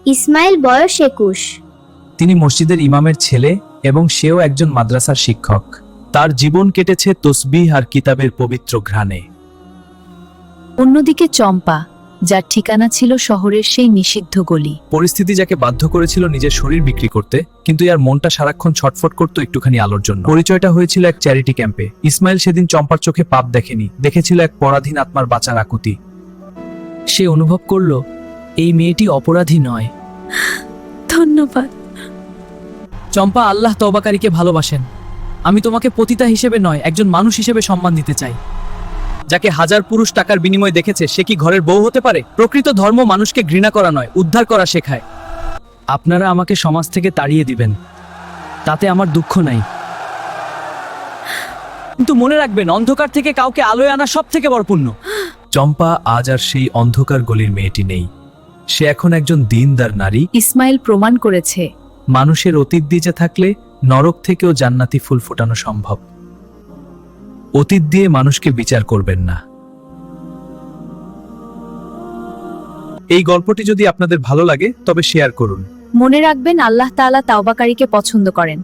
ইসমাইল বয়স 21। তিনি মসজিদের ইমামের ছেলে এবং সেও একজন মাদ্রাসার শিক্ষক। তার জীবন কেটেছে তসবিহ আর কিতাবের পবিত্র ঘ্রাণে। অন্যদিকে চম্পা, যার ঠিকানা ছিল শহরের সেই নিষিদ্ধ গলি। পরিস্থিতি যাকে বাধ্য করেছিল নিজের শরীর বিক্রি করতে, কিন্তু ইয়ার মনটা সারাক্ষণ ছটফট করত একটুখানি আলোর জন্য। পরিচয়টা হয়েছিল এক চ্যারিটি ক্যাম্পে। ইসমাইল সেদিন চম্পার চোখে পাপ দেখেনি, দেখেছিল এক পরাধীন আত্মার বাঁচার আকুতি। সে অনুভব করল এই মেয়েটি অপরাধী নয়। ধন্যবাদ। চম্পা, আল্লাহ তওবাকারীকে ভালোবাসেন। আমি তোমাকে পতিতা হিসেবে নয়, একজন মানুষ হিসেবে সম্মান দিতে চাই। যাকে হাজার পুরুষ টাকার বিনিময়ে দেখেছে, সে কি ঘরের বউ হতে পারে? প্রকৃত ধর্ম মানুষকে ঘৃণা করা নয়, উদ্ধার করা শেখায়। আপনারা আমাকে সমাজ থেকে তাড়িয়ে দিবেন, তাতে আমার দুঃখ নাই, কিন্তু মনে রাখবেন, অন্ধকার থেকে কাউকে আলোয় আনা সব থেকে বড় পুণ্য। চম্পা আজ আর সেই অন্ধকার গলির মেয়েটি নেই। সে এখন একজন দিনদার নারী। ইসমাইল প্রমাণ করেছে মানুষের অতীত দিয়ে থাকলে নরক থেকেও জান্নাতি ফুল ফোটানো সম্ভব। অতীত দিয়ে মানুষকে বিচার করবেন না। এই গল্পটি যদি আপনাদের ভালো লাগে তবে শেয়ার করুন। মনে রাখবেন, আল্লাহ তাআলা তাওবাকারীকে পছন্দ করেন।